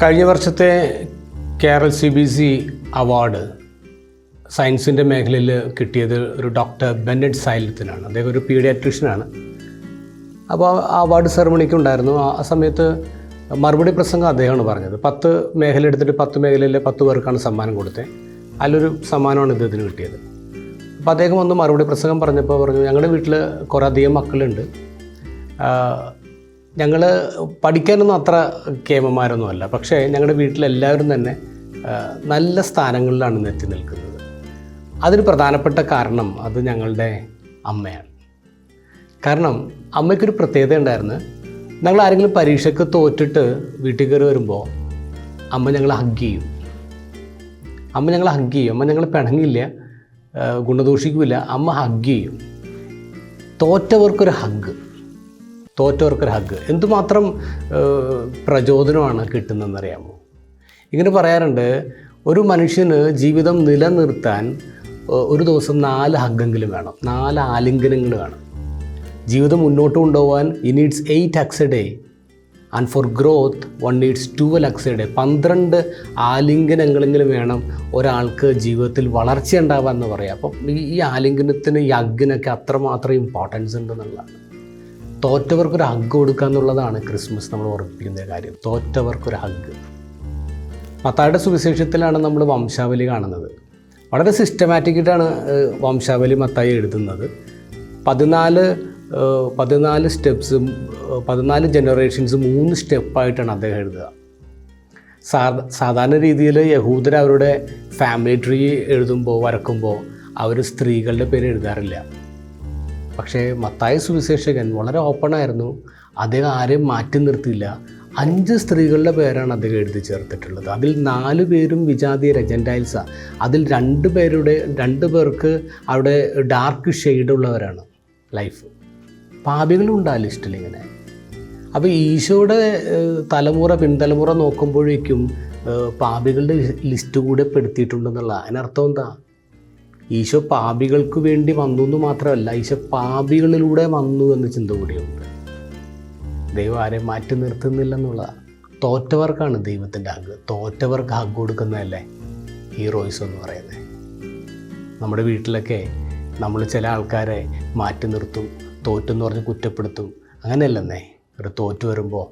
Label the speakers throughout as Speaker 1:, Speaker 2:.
Speaker 1: കഴിഞ്ഞ വർഷത്തെ Kerala CBC award സയൻസിൻ്റെ മേഖലയിൽ കിട്ടിയത് ഒരു ഡോക്ടർ ബെന്നറ്റ് സൈലത്തിനാണ്. അദ്ദേഹം ഒരു പീഡിയാട്രീഷ്യനാണ്. അപ്പോൾ ആ അവാർഡ് സെറമണിക്ക് ഉണ്ടായിരുന്നു. ആ സമയത്ത് മറുപടി പ്രസംഗം അദ്ദേഹമാണ് പറഞ്ഞത്. 10 മേഖല എടുത്തിട്ട് 10 മേഖലയിലെ 10 പേർക്കാണ് സമ്മാനം കൊടുത്തത്. അതിലൊരു സമ്മാനമാണ് ഇദ്ദേഹത്തിന് കിട്ടിയത്. അപ്പോൾ അദ്ദേഹം ഒന്ന് മറുപടി പ്രസംഗം പറഞ്ഞപ്പോൾ പറഞ്ഞു, ഞങ്ങളുടെ വീട്ടിൽ കുറേ അധികം മക്കളുണ്ട്. ഞങ്ങൾ പഠിക്കാനൊന്നും അത്ര കേമന്മാരൊന്നുമല്ല, പക്ഷേ ഞങ്ങളുടെ വീട്ടിലെല്ലാവരും തന്നെ നല്ല സ്ഥാനങ്ങളിലാണ് ഇന്ന് എത്തി നിൽക്കുന്നത്. അതിന് പ്രധാനപ്പെട്ട കാരണം അത് ഞങ്ങളുടെ അമ്മയാണ്. കാരണം അമ്മയ്ക്കൊരു പ്രത്യേകത ഉണ്ടായിരുന്നു. ഞങ്ങൾ ആരെങ്കിലും പരീക്ഷയ്ക്ക് തോറ്റിട്ട് വീട്ടിൽ കയറി വരുമ്പോൾ അമ്മ ഞങ്ങളെ ഹഗ് ചെയ്യും. അമ്മ ഞങ്ങളെ പിണങ്ങില്ല, ഗുണദോഷിക്കില്ല. അമ്മ ഹഗ് ചെയ്യും. തോറ്റവർക്കൊരു ഹഗ്. എന്തുമാത്രം പ്രചോദനമാണ് കിട്ടുന്നതെന്നറിയാമോ? ഇങ്ങനെ പറയാറുണ്ട്, ഒരു മനുഷ്യന് ജീവിതം നിലനിർത്താൻ ഒരു ദിവസം 4 ഹഗ്ഗെങ്കിലും വേണം, 4 ആലിംഗനങ്ങൾ വേണം. ജീവിതം മുന്നോട്ട് കൊണ്ടുപോകാൻ he needs 8 hugs a day and for growth one needs 12 hugs a day. 12 ആലിംഗനങ്ങളെങ്കിലും വേണം ഒരാൾക്ക് ജീവിതത്തിൽ വളർച്ച ഉണ്ടാവാമെന്ന് പറയാം. അപ്പം ഈ ആലിംഗനത്തിന് ഈ ഹഗ്ഗിനൊക്കെ അത്രമാത്രം ഇമ്പോർട്ടൻസ് ഉണ്ടെന്നുള്ളതാണ്. തോറ്റവർക്കൊരു ഹഗ്ഗ് കൊടുക്കുക എന്നുള്ളതാണ് ക്രിസ്മസ് നമ്മൾ ഓർമ്മിപ്പിക്കുന്ന കാര്യം. തോറ്റവർക്കൊരു ഹഗ്ഗ്. മത്തായിയുടെ സുവിശേഷത്തിലാണ് നമ്മൾ വംശാവലി കാണുന്നത്. വളരെ സിസ്റ്റമാറ്റിക്കായിട്ടാണ് വംശാവലി മത്തായി എഴുതുന്നത്. 14 സ്റ്റെപ്സും 14 ജനറേഷൻസ് 3 സ്റ്റെപ്പായിട്ടാണ് അദ്ദേഹം എഴുതുക. സാധാരണ രീതിയിൽ യഹൂദർ അവരുടെ ഫാമിലി ട്രീ വരക്കുമ്പോൾ അവർ സ്ത്രീകളുടെ പേര് എഴുതാറില്ല. പക്ഷേ മത്തായി സുവിശേഷകൻ വളരെ ഓപ്പണായിരുന്നു. അദ്ദേഹം ആരെയും മാറ്റി നിർത്തിയില്ല. 5 സ്ത്രീകളുടെ പേരാണ് അദ്ദേഹം എഴുതി ചേർത്തിട്ടുള്ളത്. അതിൽ 4 പേരും വിജാതീയ ജെൻറ്റൈൽസാണ്. അതിൽ 2 പേർക്ക് അവിടെ ഡാർക്ക് ഷെയ്ഡുള്ളവരാണ് ലൈഫ്. പാപികളുണ്ട് ആ ലിസ്റ്റിൽ ഇങ്ങനെ. അപ്പോൾ ഈശോയുടെ പിൻതലമുറ നോക്കുമ്പോഴേക്കും പാപികളുടെ ലിസ്റ്റ് കൂടെ പെടുത്തിയിട്ടുണ്ടെന്നുള്ള. അതിനർത്ഥം എന്താ? ഈശോ പാപികൾക്ക് വേണ്ടി വന്നു എന്ന് മാത്രമല്ല, ഈശോ പാപികളിലൂടെ വന്നു എന്ന ചിന്ത കൂടിയുണ്ട്. ദൈവം ആരെയും മാറ്റി നിർത്തുന്നില്ലെന്നുള്ളതാണ്. തോറ്റവർക്കാണ് ദൈവത്തിൻ്റെ ഹഗ്. തോറ്റവർക്ക് ഹഗ് കൊടുക്കുന്നതല്ലേ ഹീറോയിസ് എന്ന് പറയുന്നത്. നമ്മുടെ വീട്ടിലൊക്കെ നമ്മൾ ചില ആൾക്കാരെ മാറ്റി നിർത്തും, തോറ്റെന്ന് പറഞ്ഞ് കുറ്റപ്പെടുത്തും. അങ്ങനെയല്ലെന്നേ. ഒരു തോറ്റു വരുമ്പോൾ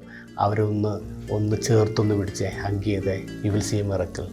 Speaker 1: അവരൊന്ന് ചേർത്തൊന്ന് പിടിച്ചേ, ഹഗ് ചെയ്തേ, you will see a miracle.